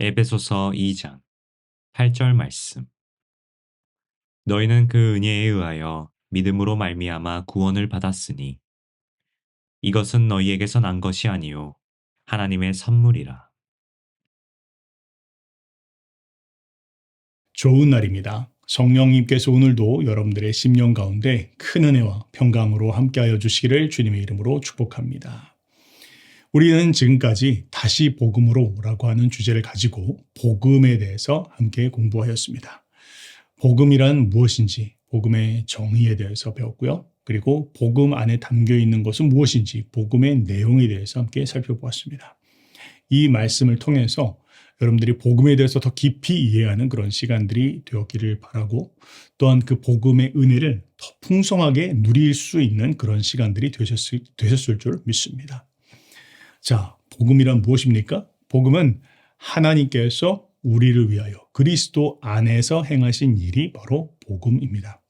에베소서 2장 8절 말씀. 너희는 그 은혜에 의하여 믿음으로 말미암아 구원을 받았으니 이것은 너희에게서 난 것이 아니요 하나님의 선물이라. 좋은 날입니다. 성령님께서 오늘도 여러분들의 심령 가운데 큰 은혜와 평강으로 함께하여 주시기를 주님의 이름으로 축복합니다. 우리는 지금까지 다시 복음으로 라고 하는 주제를 가지고 복음에 대해서 함께 공부하였습니다. 복음이란 무엇인지, 복음의 정의에 대해서 배웠고요. 그리고 복음 안에 담겨 있는 것은 무엇인지, 복음의 내용에 대해서 함께 살펴보았습니다. 이 말씀을 통해서 여러분들이 복음에 대해서 더 깊이 이해하는 그런 시간들이 되었기를 바라고, 또한 그 복음의 은혜를 더 풍성하게 누릴 수 있는 그런 시간들이 되셨을 줄 믿습니다. 자, 복음이란 무엇입니까? 복음은 하나님께서 우리를 위하여 그리스도 안에서 행하신 일이 바로 복음입니다.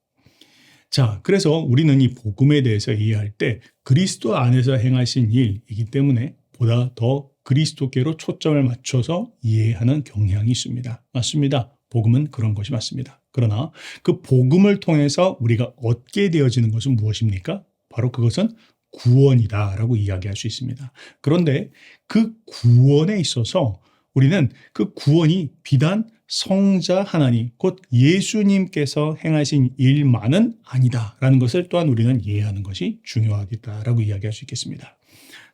자, 그래서 우리는 이 복음에 대해서 이해할 때 그리스도 안에서 행하신 일이기 때문에 보다 더 그리스도께로 초점을 맞춰서 이해하는 경향이 있습니다. 맞습니다. 복음은 그런 것이 맞습니다. 그러나 그 복음을 통해서 우리가 얻게 되어지는 것은 무엇입니까? 바로 그것은 구원이다라고 이야기할 수 있습니다. 그런데 그 구원에 있어서 우리는 그 구원이 비단 성자 하나님, 곧 예수님께서 행하신 일만은 아니다라는 것을 또한 우리는 이해하는 것이 중요하겠다라고 이야기할 수 있겠습니다.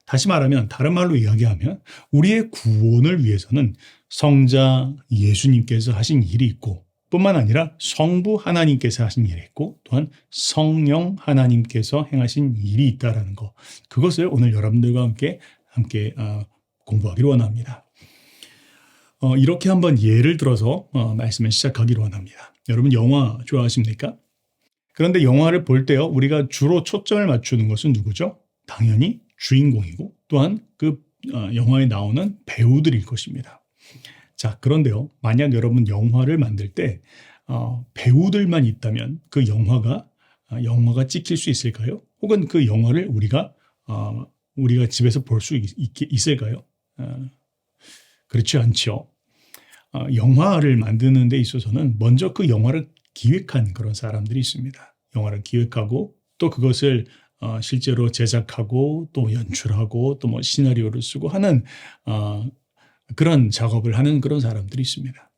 다시 말하면, 다른 말로 이야기하면 우리의 구원을 위해서는 성자 예수님께서 하신 일이 있고, 뿐만 아니라 성부 하나님께서 하신 일이 있고, 또한 성령 하나님께서 행하신 일이 있다라는 것, 그것을 오늘 여러분들과 함께 공부하기를 원합니다. 이렇게 한번 예를 들어서 말씀을 시작하기를 원합니다. 여러분 영화 좋아하십니까? 그런데 영화를 볼 때요, 우리가 주로 초점을 맞추는 것은 누구죠? 당연히 주인공이고 또한 그 영화에 나오는 배우들일 것입니다. 자, 그런데요, 만약 여러분 영화를 만들 때 배우들만 있다면 그 영화가 찍힐 수 있을까요? 혹은 그 영화를 우리가 집에서 볼 수 있을까요? 그렇지 않죠. 영화를 만드는 데 있어서는 먼저 그 영화를 기획한 그런 사람들이 있습니다. 영화를 기획하고 또 그것을 실제로 제작하고 또 연출하고 또 뭐 시나리오를 쓰고 하는 그런 작업을 하는 그런 사람들이 있습니다.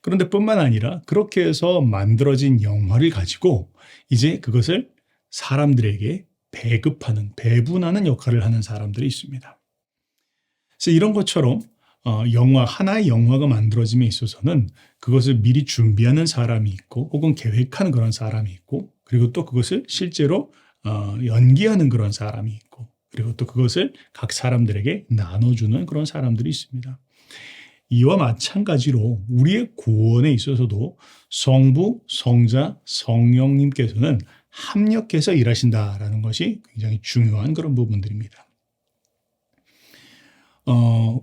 그런데 뿐만 아니라 그렇게 해서 만들어진 영화를 가지고 이제 그것을 사람들에게 배분하는 역할을 하는 사람들이 있습니다. 그래서 이런 것처럼 하나의 영화가 만들어짐에 있어서는 그것을 미리 준비하는 사람이 있고, 혹은 계획하는 그런 사람이 있고, 그리고 또 그것을 실제로 연기하는 그런 사람이 있고, 그리고 또 그것을 각 사람들에게 나눠주는 그런 사람들이 있습니다. 이와 마찬가지로 우리의 구원에 있어서도 성부, 성자, 성령님께서는 합력해서 일하신다라는 것이 굉장히 중요한 그런 부분들입니다.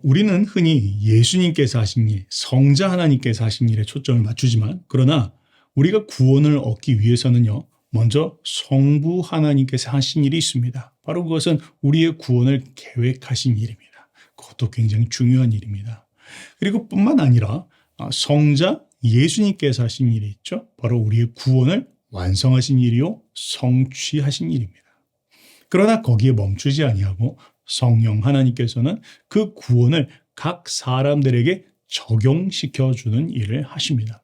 우리는 흔히 예수님께서 하신 일, 성자 하나님께서 하신 일에 초점을 맞추지만, 그러나 우리가 구원을 얻기 위해서는요, 먼저 성부 하나님께서 하신 일이 있습니다. 바로 그것은 우리의 구원을 계획하신 일입니다. 그것도 굉장히 중요한 일입니다. 그리고 뿐만 아니라 성자 예수님께서 하신 일이 있죠. 바로 우리의 구원을 완성하신 일이요, 성취하신 일입니다. 그러나 거기에 멈추지 아니하고 성령 하나님께서는 그 구원을 각 사람들에게 적용시켜주는 일을 하십니다.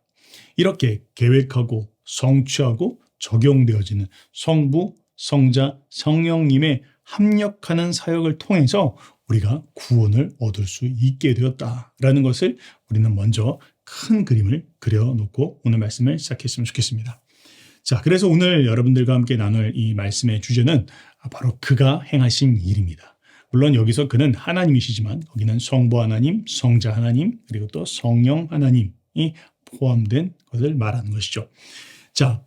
이렇게 계획하고 성취하고 적용되어지는 성부, 성자, 성령님의 합력하는 사역을 통해서 우리가 구원을 얻을 수 있게 되었다라는 것을 우리는 먼저 큰 그림을 그려놓고 오늘 말씀을 시작했으면 좋겠습니다. 자, 그래서 오늘 여러분들과 함께 나눌 이 말씀의 주제는 바로 그가 행하신 일입니다. 물론 여기서 그는 하나님이시지만 거기는 성부 하나님, 성자 하나님, 그리고 또 성령 하나님이 포함된 것을 말하는 것이죠. 자,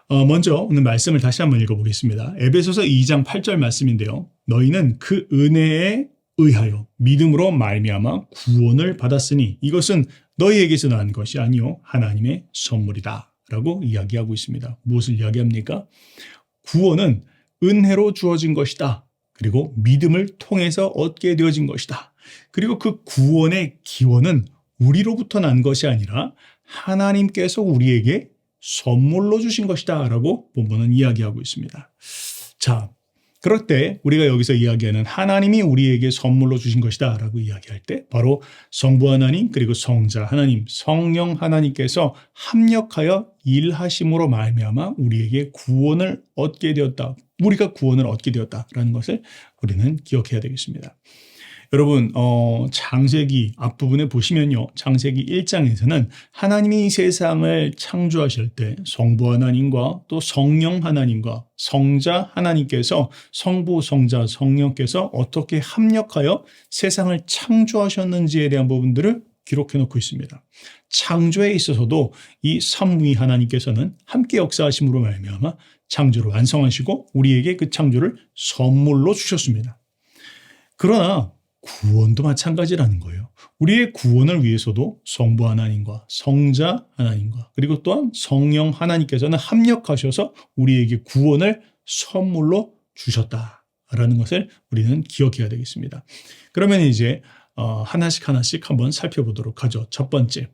먼저 오늘 말씀을 다시 한번 읽어보겠습니다. 에베소서 2장 8절 말씀인데요. 너희는 그 은혜에 의하여 믿음으로 말미암아 구원을 받았으니 이것은 너희에게서 난 것이 아니요 하나님의 선물이다 라고 이야기하고 있습니다. 무엇을 이야기합니까? 구원은 은혜로 주어진 것이다. 그리고 믿음을 통해서 얻게 되어진 것이다. 그리고 그 구원의 기원은 우리로부터 난 것이 아니라 하나님께서 우리에게 선물로 주신 것이다 라고 본문은 이야기하고 있습니다. 자, 그럴 때 우리가 여기서 이야기하는 하나님이 우리에게 선물로 주신 것이다 라고 이야기할 때 바로 성부 하나님 그리고 성자 하나님, 성령 하나님께서 합력하여 일하심으로 말미암아 우리에게 구원을 얻게 되었다. 우리가 구원을 얻게 되었다라는 것을 우리는 기억해야 되겠습니다. 여러분 창세기 앞부분에 보시면요. 창세기 1장에서는 하나님이 이 세상을 창조하실 때 성부 하나님과 또 성령 하나님과 성자 하나님께서 성부, 성자, 성령께서 어떻게 합력하여 세상을 창조하셨는지에 대한 부분들을 기록해 놓고 있습니다. 창조에 있어서도 이 삼위 하나님께서는 함께 역사하심으로 말미암아 창조를 완성하시고 우리에게 그 창조를 선물로 주셨습니다. 그러나 구원도 마찬가지라는 거예요. 우리의 구원을 위해서도 성부 하나님과 성자 하나님과 그리고 또한 성령 하나님께서는 합력하셔서 우리에게 구원을 선물로 주셨다라는 것을 우리는 기억해야 되겠습니다. 그러면 이제 하나씩 한번 살펴보도록 하죠. 첫 번째,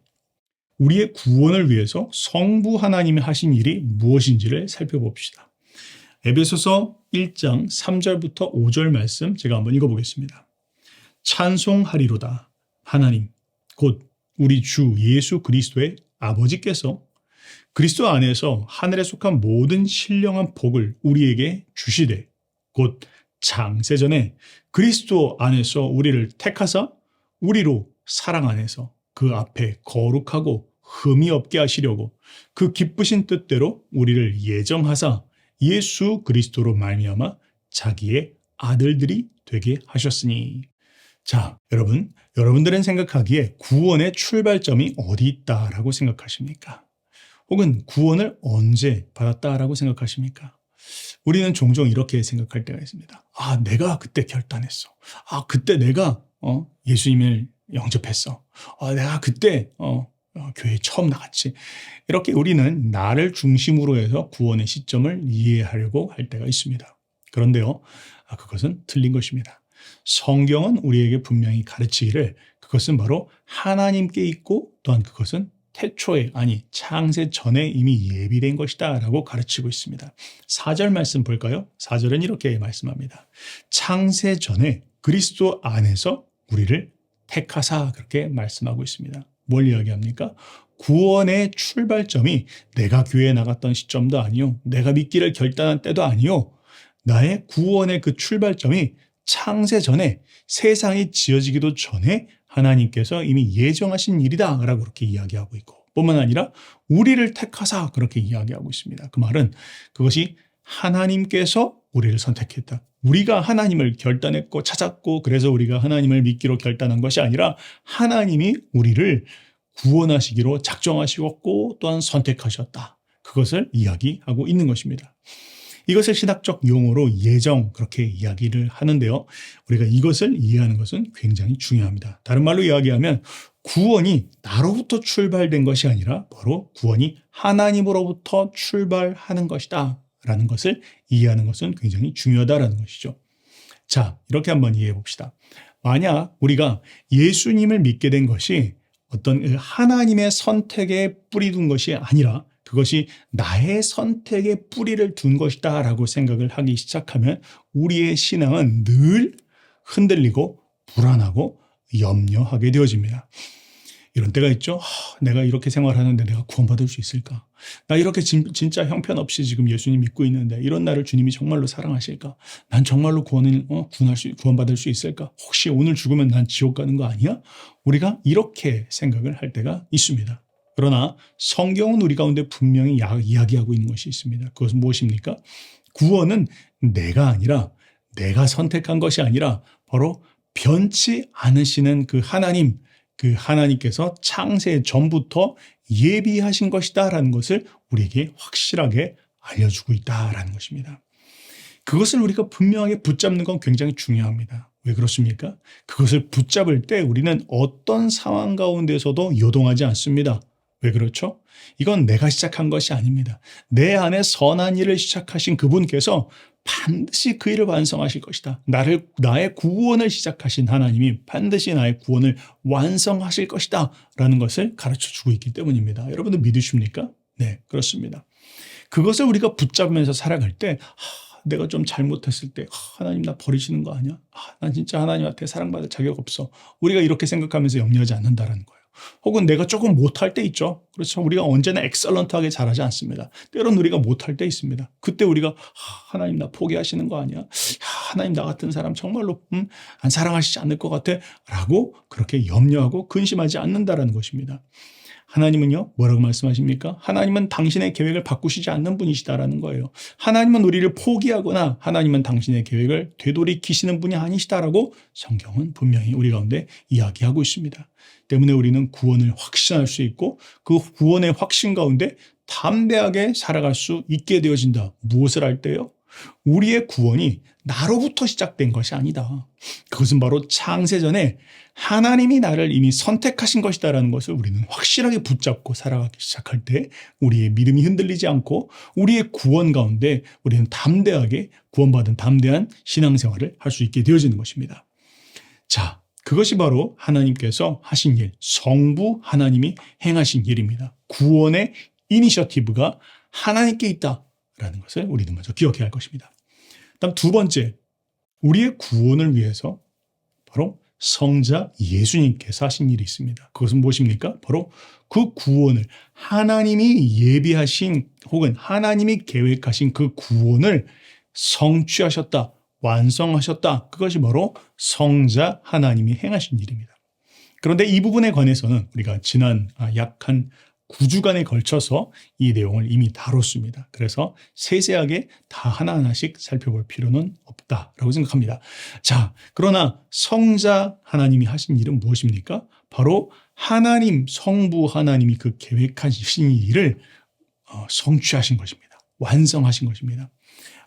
우리의 구원을 위해서 성부 하나님이 하신 일이 무엇인지를 살펴봅시다. 에베소서 1장 3절부터 5절 말씀 제가 한번 읽어보겠습니다. 찬송하리로다 하나님 곧 우리 주 예수 그리스도의 아버지께서 그리스도 안에서 하늘에 속한 모든 신령한 복을 우리에게 주시되 곧 창세전에 그리스도 안에서 우리를 택하사 우리로 사랑 안에서 그 앞에 거룩하고 흠이 없게 하시려고 그 기쁘신 뜻대로 우리를 예정하사 예수 그리스도로 말미암아 자기의 아들들이 되게 하셨으니. 자, 여러분들은 생각하기에 구원의 출발점이 어디 있다라고 생각하십니까? 혹은 구원을 언제 받았다라고 생각하십니까? 우리는 종종 이렇게 생각할 때가 있습니다. 아, 내가 그때 결단했어. 아, 그때 내가 예수님을 영접했어. 아, 내가 그때 교회에 처음 나갔지. 이렇게 우리는 나를 중심으로 해서 구원의 시점을 이해하려고 할 때가 있습니다. 그런데요, 그것은 틀린 것입니다. 성경은 우리에게 분명히 가르치기를 그것은 바로 하나님께 있고 또한 그것은 태초에 아니 창세 전에 이미 예비된 것이다 라고 가르치고 있습니다. 4절 말씀 볼까요? 4절은 이렇게 말씀합니다. 창세 전에 그리스도 안에서 우리를 택하사 그렇게 말씀하고 있습니다. 뭘 이야기합니까? 구원의 출발점이 내가 교회에 나갔던 시점도 아니요. 내가 믿기를 결단한 때도 아니요. 나의 구원의 그 출발점이 창세 전에 세상이 지어지기도 전에 하나님께서 이미 예정하신 일이다 라고 그렇게 이야기하고 있고 뿐만 아니라 우리를 택하사 그렇게 이야기하고 있습니다. 그 말은 그것이 하나님께서 우리를 선택했다. 우리가 하나님을 결단했고 찾았고 그래서 우리가 하나님을 믿기로 결단한 것이 아니라 하나님이 우리를 구원하시기로 작정하시고 또한 선택하셨다. 그것을 이야기하고 있는 것입니다. 이것을 신학적 용어로 예정 그렇게 이야기를 하는데요. 우리가 이것을 이해하는 것은 굉장히 중요합니다. 다른 말로 이야기하면 구원이 나로부터 출발된 것이 아니라 바로 구원이 하나님으로부터 출발하는 것이다 라는 것을 이해하는 것은 굉장히 중요하다라는 것이죠. 자, 이렇게 한번 이해해 봅시다. 만약 우리가 예수님을 믿게 된 것이 어떤 하나님의 선택에 뿌리 둔 것이 아니라 그것이 나의 선택에 뿌리를 둔 것이다 라고 생각을 하기 시작하면 우리의 신앙은 늘 흔들리고 불안하고 염려하게 되어집니다. 이런 때가 있죠. 내가 이렇게 생활하는데 내가 구원받을 수 있을까? 나 이렇게 진짜 형편없이 지금 예수님 믿고 있는데 이런 나를 주님이 정말로 사랑하실까? 난 정말로 구원받을 수 있을까? 혹시 오늘 죽으면 난 지옥 가는 거 아니야? 우리가 이렇게 생각을 할 때가 있습니다. 그러나 성경은 우리 가운데 분명히 이야기하고 있는 것이 있습니다. 그것은 무엇입니까? 구원은 내가 아니라 내가 선택한 것이 아니라 바로 변치 않으시는 그 하나님께서 창세 전부터 예비하신 것이다라는 것을 우리에게 확실하게 알려주고 있다라는 것입니다. 그것을 우리가 분명하게 붙잡는 건 굉장히 중요합니다. 왜 그렇습니까? 그것을 붙잡을 때 우리는 어떤 상황 가운데서도 요동하지 않습니다. 왜 그렇죠? 이건 내가 시작한 것이 아닙니다. 내 안에 선한 일을 시작하신 그분께서 반드시 그 일을 완성하실 것이다. 나의 구원을 시작하신 하나님이 반드시 나의 구원을 완성하실 것이다. 라는 것을 가르쳐 주고 있기 때문입니다. 여러분들 믿으십니까? 네, 그렇습니다. 그것을 우리가 붙잡으면서 살아갈 때, 내가 좀 잘못했을 때, 하나님 나 버리시는 거 아니야? 난 진짜 하나님한테 사랑받을 자격 없어. 우리가 이렇게 생각하면서 염려하지 않는다라는 거예요. 혹은 내가 조금 못할 때 있죠. 그렇죠. 우리가 언제나 엑설런트하게 잘하지 않습니다. 때론 우리가 못할 때 있습니다. 그때 우리가 하나님 나 포기하시는 거 아니야? 하나님 나 같은 사람 정말로 안 사랑하시지 않을 것 같아? 라고 그렇게 염려하고 근심하지 않는다라는 것입니다. 하나님은요, 뭐라고 말씀하십니까? 하나님은 당신의 계획을 바꾸시지 않는 분이시다라는 거예요. 하나님은 우리를 포기하거나 하나님은 당신의 계획을 되돌이키시는 분이 아니시다라고 성경은 분명히 우리 가운데 이야기하고 있습니다. 때문에 우리는 구원을 확신할 수 있고 그 구원의 확신 가운데 담대하게 살아갈 수 있게 되어진다. 무엇을 할 때요? 우리의 구원이 나로부터 시작된 것이 아니다. 그것은 바로 창세전에 하나님이 나를 이미 선택하신 것이다라는 것을 우리는 확실하게 붙잡고 살아가기 시작할 때 우리의 믿음이 흔들리지 않고 우리의 구원 가운데 우리는 담대하게 구원받은 담대한 신앙생활을 할 수 있게 되어지는 것입니다. 자, 그것이 바로 하나님께서 하신 일, 성부 하나님이 행하신 일입니다. 구원의 이니셔티브가 하나님께 있다라는 것을 우리는 먼저 기억해야 할 것입니다. 다음 두 번째, 우리의 구원을 위해서 바로 성자 예수님께서 하신 일이 있습니다. 그것은 무엇입니까? 바로 그 구원을 하나님이 예비하신 혹은 하나님이 계획하신 그 구원을 성취하셨다, 완성하셨다. 그것이 바로 성자 하나님이 행하신 일입니다. 그런데 이 부분에 관해서는 우리가 지난 약 한 9주간에 걸쳐서 이 내용을 이미 다뤘습니다. 그래서 세세하게 다 하나하나씩 살펴볼 필요는 없다라고 생각합니다. 자, 그러나 성자 하나님이 하신 일은 무엇입니까? 바로 하나님, 성부 하나님이 그 계획하신 일을 성취하신 것입니다. 완성하신 것입니다.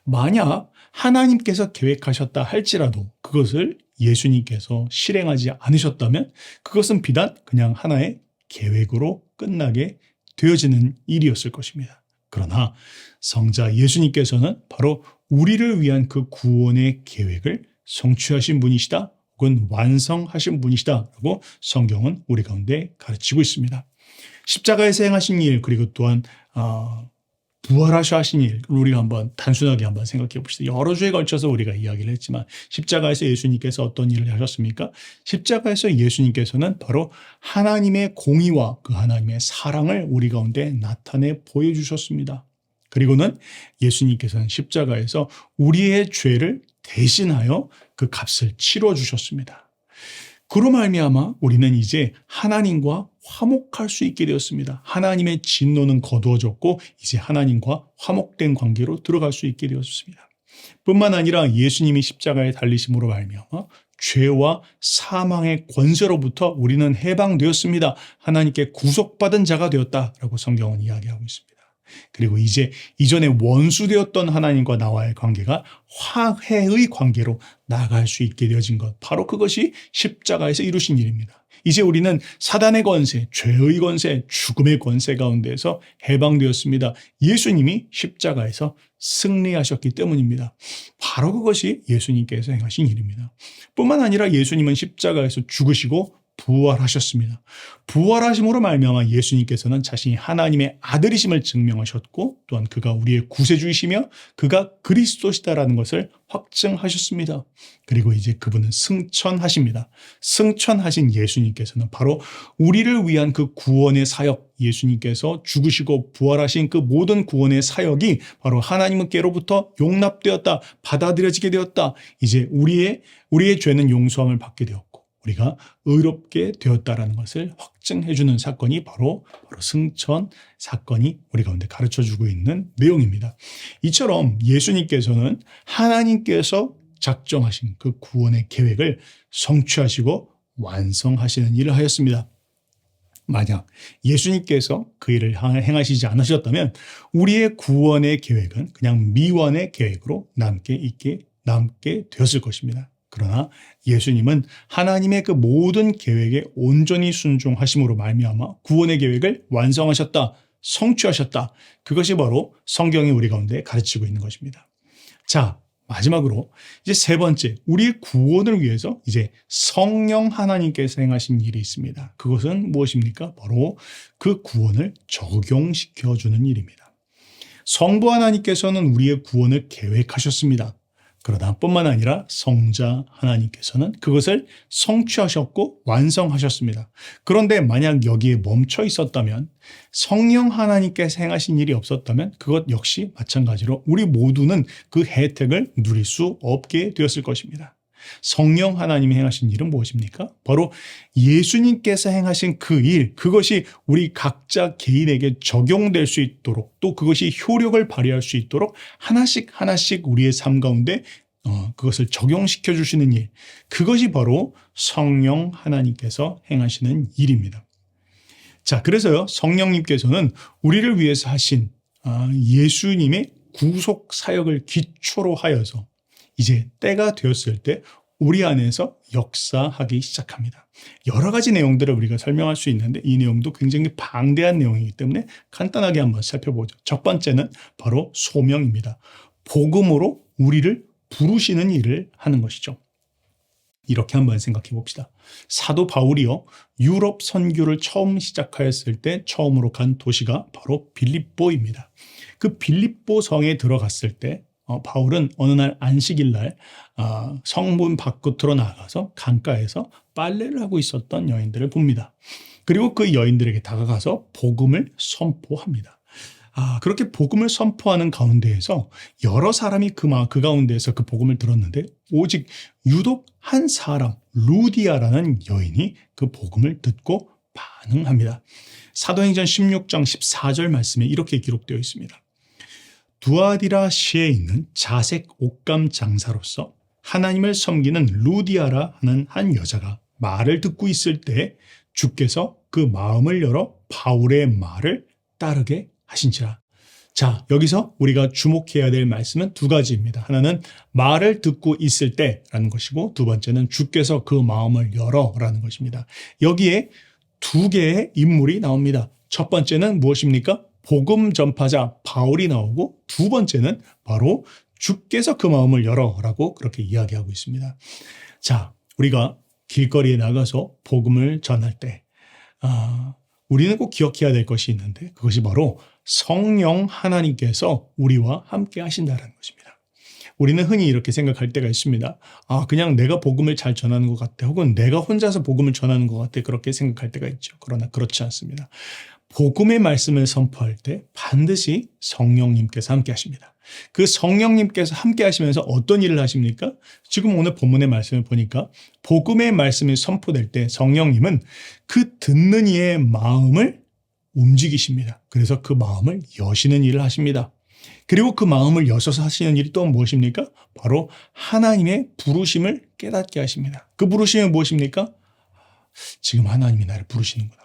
만약 하나님께서 계획하셨다 할지라도 그것을 예수님께서 실행하지 않으셨다면 그것은 비단 그냥 하나의 계획으로 끝나게 되어지는 일이었을 것입니다. 그러나 성자 예수님께서는 바로 우리를 위한 그 구원의 계획을 성취하신 분이시다 혹은 완성하신 분이시다라고 성경은 우리 가운데 가르치고 있습니다. 십자가에서 행하신 일 그리고 또한 부활하셔 하신 일, 우리가 한번 단순하게 한번 생각해 봅시다. 여러 주에 걸쳐서 우리가 이야기를 했지만 십자가에서 예수님께서 어떤 일을 하셨습니까? 십자가에서 예수님께서는 바로 하나님의 공의와 그 하나님의 사랑을 우리 가운데 나타내 보여주셨습니다. 그리고는 예수님께서는 십자가에서 우리의 죄를 대신하여 그 값을 치러주셨습니다. 그로 말미암아 우리는 이제 하나님과 화목할 수 있게 되었습니다. 하나님의 진노는 거두어졌고 이제 하나님과 화목된 관계로 들어갈 수 있게 되었습니다. 뿐만 아니라 예수님이 십자가에 달리심으로 말미암아 죄와 사망의 권세로부터 우리는 해방되었습니다. 하나님께 구속받은 자가 되었다라고 성경은 이야기하고 있습니다. 그리고 이제 이전에 원수되었던 하나님과 나와의 관계가 화해의 관계로 나아갈 수 있게 되어진 것. 바로 그것이 십자가에서 이루신 일입니다. 이제 우리는 사단의 권세, 죄의 권세, 죽음의 권세 가운데에서 해방되었습니다. 예수님이 십자가에서 승리하셨기 때문입니다. 바로 그것이 예수님께서 행하신 일입니다. 뿐만 아니라 예수님은 십자가에서 죽으시고 부활하셨습니다. 부활하심으로 말미암아 예수님께서는 자신이 하나님의 아들이심을 증명하셨고 또한 그가 우리의 구세주이시며 그가 그리스도시다라는 것을 확증하셨습니다. 그리고 이제 그분은 승천하십니다. 승천하신 예수님께서는 바로 우리를 위한 그 구원의 사역, 예수님께서 죽으시고 부활하신 그 모든 구원의 사역이 바로 하나님께로부터 용납되었다, 받아들여지게 되었다. 이제 우리의 죄는 용서함을 받게 되었고 우리가 의롭게 되었다라는 것을 확증해주는 사건이 바로 승천 사건이 우리 가운데 가르쳐주고 있는 내용입니다. 이처럼 예수님께서는 하나님께서 작정하신 그 구원의 계획을 성취하시고 완성하시는 일을 하였습니다. 만약 예수님께서 그 일을 행하시지 않으셨다면 우리의 구원의 계획은 그냥 미완의 계획으로 남게 되었을 것입니다. 그러나 예수님은 하나님의 그 모든 계획에 온전히 순종하심으로 말미암아 구원의 계획을 완성하셨다, 성취하셨다. 그것이 바로 성경이 우리 가운데 가르치고 있는 것입니다. 자, 마지막으로 이제 세 번째, 우리의 구원을 위해서 이제 성령 하나님께서 행하신 일이 있습니다. 그것은 무엇입니까? 바로 그 구원을 적용시켜 주는 일입니다. 성부 하나님께서는 우리의 구원을 계획하셨습니다. 그러나 뿐만 아니라 성자 하나님께서는 그것을 성취하셨고 완성하셨습니다. 그런데 만약 여기에 멈춰 있었다면, 성령 하나님께서 행하신 일이 없었다면 그것 역시 마찬가지로 우리 모두는 그 혜택을 누릴 수 없게 되었을 것입니다. 성령 하나님이 행하신 일은 무엇입니까? 바로 예수님께서 행하신 그 일, 그것이 우리 각자 개인에게 적용될 수 있도록, 또 그것이 효력을 발휘할 수 있도록 하나씩 하나씩 우리의 삶 가운데 그것을 적용시켜 주시는 일, 그것이 바로 성령 하나님께서 행하시는 일입니다. 자, 그래서요, 성령님께서는 우리를 위해서 하신 예수님의 구속 사역을 기초로 하여서 이제 때가 되었을 때 우리 안에서 역사하기 시작합니다. 여러 가지 내용들을 우리가 설명할 수 있는데 이 내용도 굉장히 방대한 내용이기 때문에 간단하게 한번 살펴보죠. 첫 번째는 바로 소명입니다. 복음으로 우리를 부르시는 일을 하는 것이죠. 이렇게 한번 생각해 봅시다. 사도 바울이요, 유럽 선교를 처음 시작하였을 때 처음으로 간 도시가 바로 빌립보입니다. 그 빌립보 성에 들어갔을 때 바울은 어느 날 안식일 날 성문 밖으로 나가서 강가에서 빨래를 하고 있었던 여인들을 봅니다. 그리고 그 여인들에게 다가가서 복음을 선포합니다. 그렇게 복음을 선포하는 가운데에서 여러 사람이 그 가운데에서 그 복음을 들었는데 오직 유독 한 사람, 루디아라는 여인이 그 복음을 듣고 반응합니다. 사도행전 16장 14절 말씀에 이렇게 기록되어 있습니다. 두아디라 시에 있는 자색 옷감 장사로서 하나님을 섬기는 루디아라 하는 한 여자가 말을 듣고 있을 때 주께서 그 마음을 열어 바울의 말을 따르게 하신지라. 자, 여기서 우리가 주목해야 될 말씀은 두 가지입니다. 하나는 말을 듣고 있을 때라는 것이고, 두 번째는 주께서 그 마음을 열어라는 것입니다. 여기에 두 개의 인물이 나옵니다. 첫 번째는 무엇입니까? 복음 전파자 바울이 나오고, 두 번째는 바로 주께서 그 마음을 열어라고 그렇게 이야기하고 있습니다. 자, 우리가 길거리에 나가서 복음을 전할 때 우리는 꼭 기억해야 될 것이 있는데, 그것이 바로 성령 하나님께서 우리와 함께 하신다는 것입니다. 우리는 흔히 이렇게 생각할 때가 있습니다. 그냥 내가 복음을 잘 전하는 것 같아, 혹은 내가 혼자서 복음을 전하는 것 같아, 그렇게 생각할 때가 있죠. 그러나 그렇지 않습니다. 복음의 말씀을 선포할 때 반드시 성령님께서 함께 하십니다. 그 성령님께서 함께 하시면서 어떤 일을 하십니까? 지금 오늘 본문의 말씀을 보니까 복음의 말씀이 선포될 때 성령님은 그 듣는 이의 마음을 움직이십니다. 그래서 그 마음을 여시는 일을 하십니다. 그리고 그 마음을 여셔서 하시는 일이 또 무엇입니까? 바로 하나님의 부르심을 깨닫게 하십니다. 그 부르심은 무엇입니까? 지금 하나님이 나를 부르시는구나.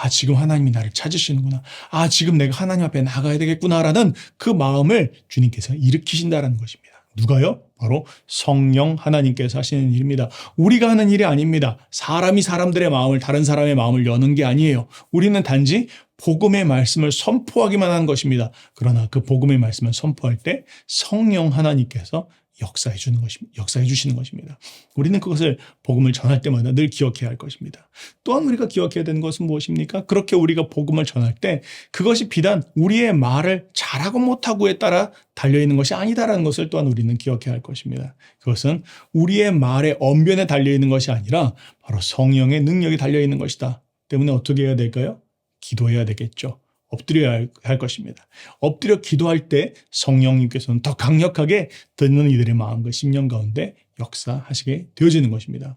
지금 하나님이 나를 찾으시는구나. 지금 내가 하나님 앞에 나가야 되겠구나라는 그 마음을 주님께서 일으키신다는 것입니다. 누가요? 바로 성령 하나님께서 하시는 일입니다. 우리가 하는 일이 아닙니다. 사람이 사람들의 마음을, 다른 사람의 마음을 여는 게 아니에요. 우리는 단지 복음의 말씀을 선포하기만 하는 것입니다. 그러나 그 복음의 말씀을 선포할 때 성령 하나님께서 역사해 주시는 것입니다. 우리는 그것을 복음을 전할 때마다 늘 기억해야 할 것입니다. 또한 우리가 기억해야 되는 것은 무엇입니까? 그렇게 우리가 복음을 전할 때 그것이 비단 우리의 말을 잘하고 못하고에 따라 달려있는 것이 아니다라는 것을 또한 우리는 기억해야 할 것입니다. 그것은 우리의 말의 언변에 달려있는 것이 아니라 바로 성령의 능력이 달려있는 것이다. 때문에 어떻게 해야 될까요? 기도해야 되겠죠. 엎드려야 할 것입니다. 엎드려 기도할 때 성령님께서는 더 강력하게 듣는 이들의 마음과 심령 가운데 역사하시게 되어지는 것입니다.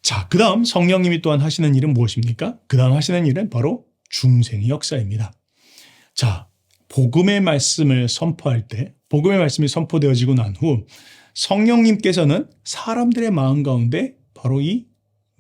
자, 그 다음 성령님이 또한 하시는 일은 무엇입니까? 그 다음 하시는 일은 바로 중생의 역사입니다. 자, 복음의 말씀을 선포할 때, 복음의 말씀이 선포되어지고 난 후 성령님께서는 사람들의 마음 가운데 바로 이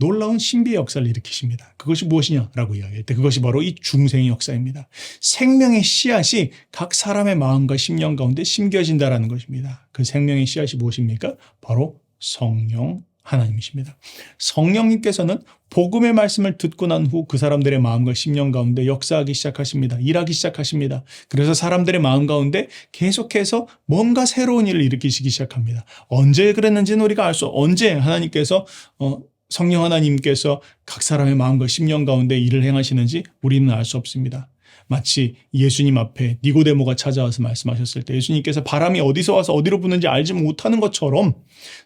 놀라운 신비의 역사를 일으키십니다. 그것이 무엇이냐라고 이야기할 때 그것이 바로 이 중생의 역사입니다. 생명의 씨앗이 각 사람의 마음과 심령 가운데 심겨진다라는 것입니다. 그 생명의 씨앗이 무엇입니까? 바로 성령 하나님이십니다. 성령님께서는 복음의 말씀을 듣고 난 후 그 사람들의 마음과 심령 가운데 역사하기 시작하십니다. 일하기 시작하십니다. 그래서 사람들의 마음 가운데 계속해서 뭔가 새로운 일을 일으키시기 시작합니다. 언제 그랬는지는 우리가 언제 하나님께서 성령 하나님께서 각 사람의 마음과 심령 가운데 일을 행하시는지 우리는 알 수 없습니다. 마치 예수님 앞에 니고데모가 찾아와서 말씀하셨을 때 예수님께서 바람이 어디서 와서 어디로 부는지 알지 못하는 것처럼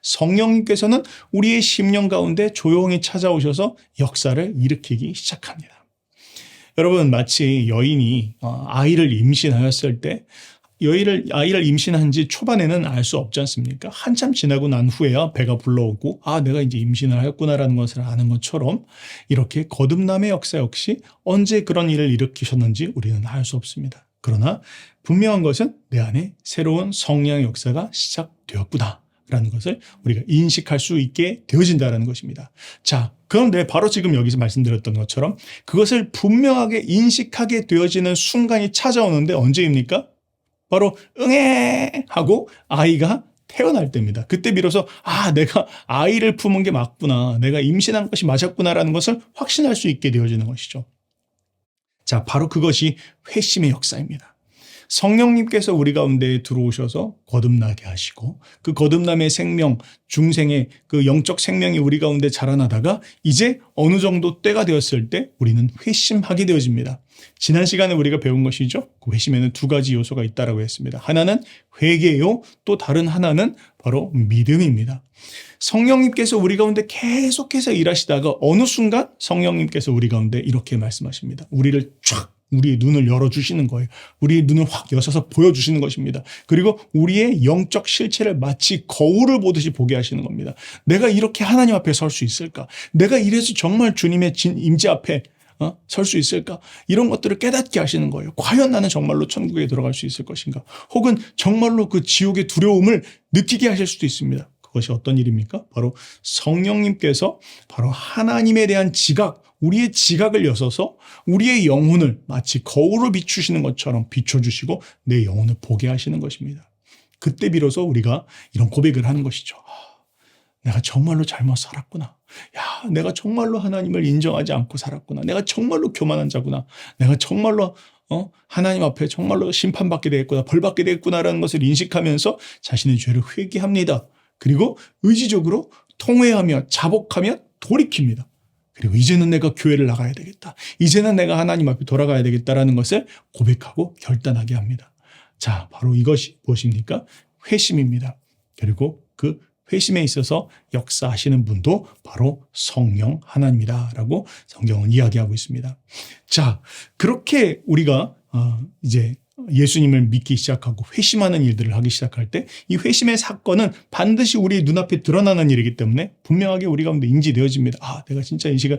성령님께서는 우리의 심령 가운데 조용히 찾아오셔서 역사를 일으키기 시작합니다. 여러분, 마치 여인이 아이를 임신하였을 때 아이를 임신한 지 초반에는 알 수 없지 않습니까? 한참 지나고 난 후에야 배가 불러오고 내가 이제 임신을 하였구나라는 것을 아는 것처럼 이렇게 거듭남의 역사 역시 언제 그런 일을 일으키셨는지 우리는 알 수 없습니다. 그러나 분명한 것은 내 안에 새로운 성령의 역사가 시작되었구나라는 것을 우리가 인식할 수 있게 되어진다는 것입니다. 자, 그런데 바로 지금 여기서 말씀드렸던 것처럼 그것을 분명하게 인식하게 되어지는 순간이 찾아오는데 언제입니까? 바로 응애 하고 아이가 태어날 때입니다. 그때 비로소 내가 아이를 품은 게 맞구나. 내가 임신한 것이 맞았구나라는 것을 확신할 수 있게 되어지는 것이죠. 자, 바로 그것이 회심의 역사입니다. 성령님께서 우리 가운데 들어오셔서 거듭나게 하시고 그 거듭남의 생명, 중생의 그 영적 생명이 우리 가운데 자라나다가 이제 어느 정도 때가 되었을 때 우리는 회심하게 되어집니다. 지난 시간에 우리가 배운 것이죠. 그 회심에는 두 가지 요소가 있다라고 했습니다. 하나는 회개요, 또 다른 하나는 바로 믿음입니다. 성령님께서 우리 가운데 계속해서 일하시다가 어느 순간 성령님께서 우리 가운데 이렇게 말씀하십니다. 우리의 눈을 열어주시는 거예요. 우리의 눈을 확 여셔서 보여주시는 것입니다. 그리고 우리의 영적 실체를 마치 거울을 보듯이 보게 하시는 겁니다. 내가 이렇게 하나님 앞에 설 수 있을까? 내가 이래서 정말 주님의 임재 앞에 설 수 있을까? 이런 것들을 깨닫게 하시는 거예요. 과연 나는 정말로 천국에 들어갈 수 있을 것인가? 혹은 정말로 그 지옥의 두려움을 느끼게 하실 수도 있습니다. 그것이 어떤 일입니까? 바로 성령님께서 바로 하나님에 대한 우리의 지각을 여서서 우리의 영혼을 마치 거울로 비추시는 것처럼 비춰주시고 내 영혼을 보게 하시는 것입니다. 그때 비로소 우리가 이런 고백을 하는 것이죠. 내가 정말로 잘못 살았구나. 내가 정말로 하나님을 인정하지 않고 살았구나. 내가 정말로 교만한 자구나. 내가 정말로 하나님 앞에 정말로 심판받게 되겠구나. 벌받게 되겠구나라는 것을 인식하면서 자신의 죄를 회개합니다. 그리고 의지적으로 통회하며 자복하며 돌이킵니다. 그리고 이제는 내가 교회를 나가야 되겠다. 이제는 내가 하나님 앞에 돌아가야 되겠다라는 것을 고백하고 결단하게 합니다. 자, 바로 이것이 무엇입니까? 회심입니다. 그리고 그 회심에 있어서 역사하시는 분도 바로 성령 하나님이다라고 성경은 이야기하고 있습니다. 자, 그렇게 우리가 이제 예수님을 믿기 시작하고 회심하는 일들을 하기 시작할 때 이 회심의 사건은 반드시 우리 눈앞에 드러나는 일이기 때문에 분명하게 우리 가운데 인지되어집니다. 내가 진짜 이 시간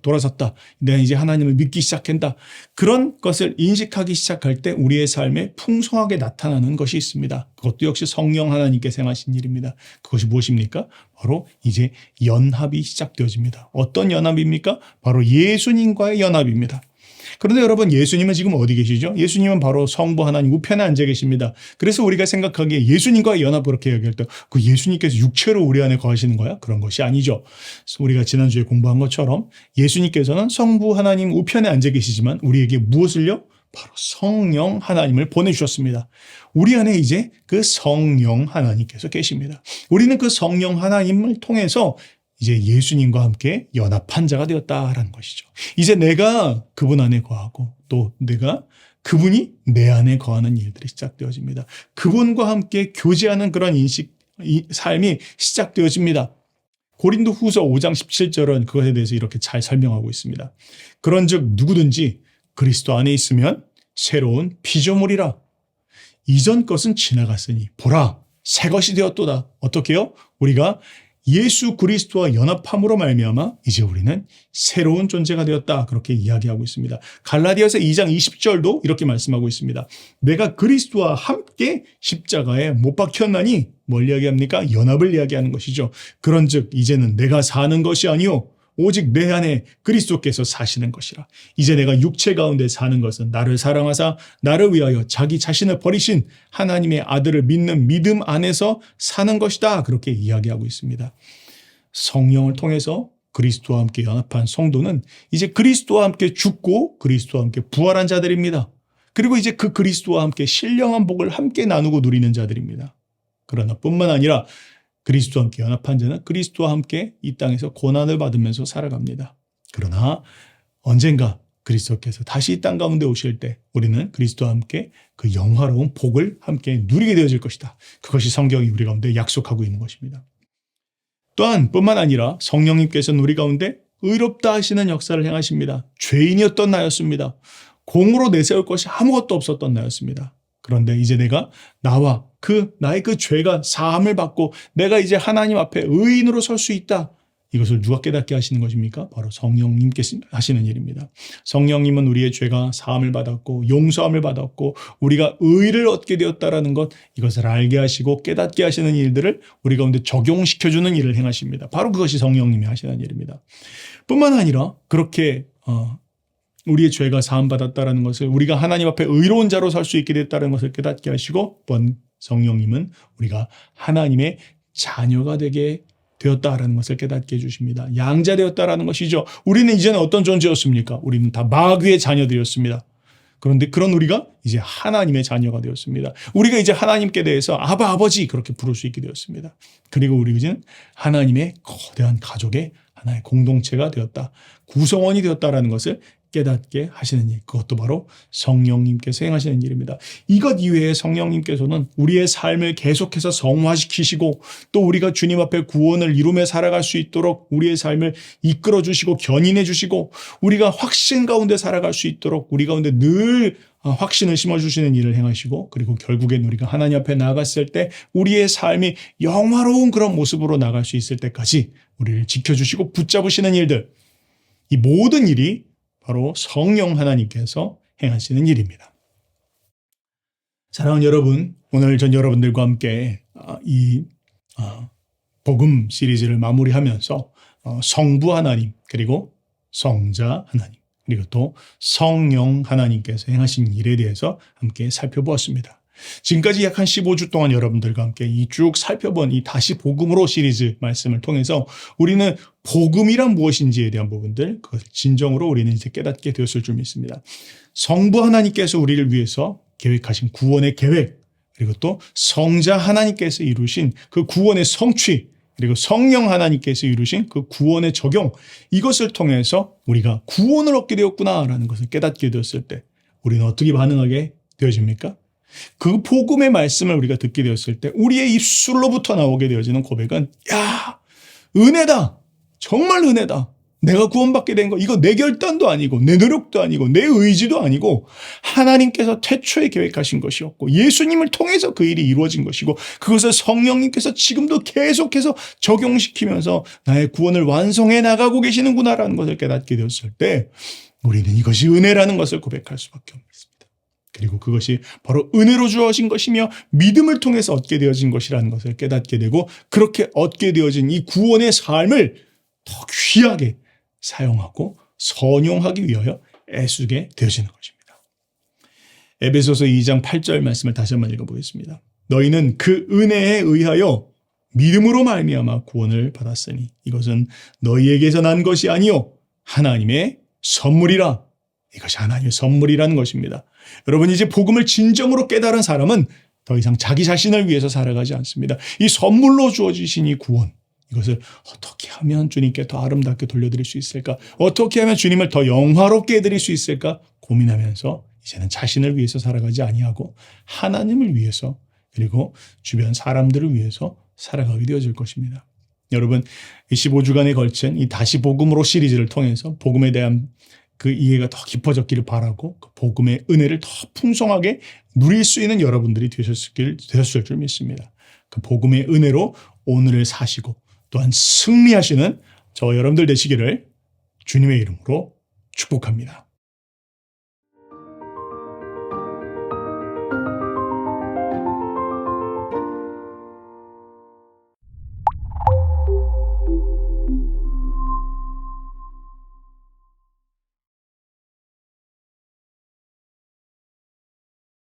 돌아섰다. 내가 이제 하나님을 믿기 시작한다. 그런 것을 인식하기 시작할 때 우리의 삶에 풍성하게 나타나는 것이 있습니다. 그것도 역시 성령 하나님께서 행하신 일입니다. 그것이 무엇입니까? 바로 이제 연합이 시작되어집니다. 어떤 연합입니까? 바로 예수님과의 연합입니다. 그런데 여러분, 예수님은 지금 어디 계시죠? 예수님은 바로 성부 하나님 우편에 앉아 계십니다. 그래서 우리가 생각하기에 예수님과의 연합을 그렇게 얘기할 때 그 예수님께서 육체로 우리 안에 거하시는 거야? 그런 것이 아니죠. 우리가 지난주에 공부한 것처럼 예수님께서는 성부 하나님 우편에 앉아 계시지만 우리에게 무엇을요? 바로 성령 하나님을 보내주셨습니다. 우리 안에 이제 그 성령 하나님께서 계십니다. 우리는 그 성령 하나님을 통해서 이제 예수님과 함께 연합한 자가 되었다라는 것이죠. 이제 내가 그분 안에 거하고 또 내가 그분이 내 안에 거하는 일들이 시작되어집니다. 그분과 함께 교제하는 그런 삶이 시작되어집니다. 고린도 후서 5장 17절은 그것에 대해서 이렇게 잘 설명하고 있습니다. 그런즉 누구든지 그리스도 안에 있으면 새로운 피조물이라. 이전 것은 지나갔으니 보라 새 것이 되었도다. 어떻게요? 우리가 예수 그리스도와 연합함으로 말미암아 이제 우리는 새로운 존재가 되었다. 그렇게 이야기하고 있습니다. 갈라디아서 2장 20절도 이렇게 말씀하고 있습니다. 내가 그리스도와 함께 십자가에 못 박혔나니 뭘 이야기합니까? 연합을 이야기하는 것이죠. 그런즉 이제는 내가 사는 것이 아니요 오직 내 안에 그리스도께서 사시는 것이라. 이제 내가 육체 가운데 사는 것은 나를 사랑하사 나를 위하여 자기 자신을 버리신 하나님의 아들을 믿는 믿음 안에서 사는 것이다. 그렇게 이야기하고 있습니다. 성령을 통해서 그리스도와 함께 연합한 성도는 이제 그리스도와 함께 죽고 그리스도와 함께 부활한 자들입니다. 그리고 이제 그 그리스도와 함께 신령한 복을 함께 나누고 누리는 자들입니다. 그러나 뿐만 아니라 그리스도와 함께 연합한 자는 그리스도와 함께 이 땅에서 고난을 받으면서 살아갑니다. 그러나 언젠가 그리스도께서 다시 이 땅 가운데 오실 때 우리는 그리스도와 함께 그 영화로운 복을 함께 누리게 되어질 것이다. 그것이 성경이 우리 가운데 약속하고 있는 것입니다. 또한 뿐만 아니라 성령님께서는 우리 가운데 의롭다 하시는 역사를 행하십니다. 죄인이었던 나였습니다. 공으로 내세울 것이 아무것도 없었던 나였습니다. 그런데 이제 내가 나와 나의 그 죄가 사함을 받고 내가 이제 하나님 앞에 의인으로 설 수 있다. 이것을 누가 깨닫게 하시는 것입니까? 바로 성령님께서 하시는 일입니다. 성령님은 우리의 죄가 사함을 받았고 용서함을 받았고 우리가 의를 얻게 되었다라는 것, 이것을 알게 하시고 깨닫게 하시는 일들을 우리 가운데 적용시켜주는 일을 행하십니다. 바로 그것이 성령님이 하시는 일입니다. 뿐만 아니라 그렇게 우리의 죄가 사함받았다라는 것을, 우리가 하나님 앞에 의로운 자로 살 수 있게 됐다는 것을 깨닫게 하시고, 또한 성령님은 우리가 하나님의 자녀가 되게 되었다라는 것을 깨닫게 해주십니다. 양자 되었다라는 것이죠. 우리는 이제는 어떤 존재였습니까? 우리는 다 마귀의 자녀들이었습니다. 그런데 그런 우리가 이제 하나님의 자녀가 되었습니다. 우리가 이제 하나님께 대해서 아바, 아버지 그렇게 부를 수 있게 되었습니다. 그리고 우리 이제는 하나님의 거대한 가족의 하나의 공동체가 되었다. 구성원이 되었다라는 것을 깨닫게 하시는 일, 그것도 바로 성령님께서 행하시는 일입니다. 이것 이외에 성령님께서는 우리의 삶을 계속해서 성화시키시고 또 우리가 주님 앞에 구원을 이루며 살아갈 수 있도록 우리의 삶을 이끌어 주시고 견인해 주시고 우리가 확신 가운데 살아갈 수 있도록 우리 가운데 늘 확신을 심어주시는 일을 행하시고, 그리고 결국엔 우리가 하나님 앞에 나아갔을 때 우리의 삶이 영화로운 그런 모습으로 나갈 수 있을 때까지 우리를 지켜주시고 붙잡으시는 일들, 이 모든 일이 바로 성령 하나님께서 행하시는 일입니다. 사랑하는 여러분, 오늘 전 여러분들과 함께 이 복음 시리즈를 마무리하면서 성부 하나님, 그리고 성자 하나님, 그리고 또 성령 하나님께서 행하신 일에 대해서 함께 살펴보았습니다. 지금까지 약 한 15주 동안 여러분들과 함께 이 쭉 살펴본 이 다시 복음으로 시리즈 말씀을 통해서 우리는 복음이란 무엇인지에 대한 부분들, 그것을 진정으로 우리는 이제 깨닫게 되었을 줄 믿습니다. 성부 하나님께서 우리를 위해서 계획하신 구원의 계획, 그리고 또 성자 하나님께서 이루신 그 구원의 성취, 그리고 성령 하나님께서 이루신 그 구원의 적용, 이것을 통해서 우리가 구원을 얻게 되었구나라는 것을 깨닫게 되었을 때 우리는 어떻게 반응하게 되어집니까? 그 복음의 말씀을 우리가 듣게 되었을 때 우리의 입술로부터 나오게 되어지는 고백은, 야, 은혜다. 정말 은혜다. 내가 구원받게 된 거, 이거 내 결단도 아니고 내 노력도 아니고 내 의지도 아니고 하나님께서 태초에 계획하신 것이었고 예수님을 통해서 그 일이 이루어진 것이고 그것을 성령님께서 지금도 계속해서 적용시키면서 나의 구원을 완성해 나가고 계시는구나라는 것을 깨닫게 되었을 때 우리는 이것이 은혜라는 것을 고백할 수밖에 없습니다. 그리고 그것이 바로 은혜로 주어진 것이며 믿음을 통해서 얻게 되어진 것이라는 것을 깨닫게 되고, 그렇게 얻게 되어진 이 구원의 삶을 더 귀하게 사용하고 선용하기 위하여 애쓰게 되어지는 것입니다. 에베소서 2장 8절 말씀을 다시 한번 읽어보겠습니다. 너희는 그 은혜에 의하여 믿음으로 말미암아 구원을 받았으니 이것은 너희에게서 난 것이 아니요 하나님의 선물이라. 이것이 하나님의 선물이라는 것입니다. 여러분, 이제 복음을 진정으로 깨달은 사람은 더 이상 자기 자신을 위해서 살아가지 않습니다. 이 선물로 주어지신 이 구원, 이것을 어떻게 하면 주님께 더 아름답게 돌려드릴 수 있을까? 어떻게 하면 주님을 더 영화롭게 해드릴 수 있을까? 고민하면서 이제는 자신을 위해서 살아가지 아니하고 하나님을 위해서, 그리고 주변 사람들을 위해서 살아가게 되어질 것입니다. 여러분, 이 15주간에 걸친 이 다시 복음으로 시리즈를 통해서 복음에 대한 그 이해가 더 깊어졌기를 바라고 그 복음의 은혜를 더 풍성하게 누릴 수 있는 여러분들이 되셨을 줄 믿습니다. 그 복음의 은혜로 오늘을 사시고 또한 승리하시는 저 여러분들 되시기를 주님의 이름으로 축복합니다.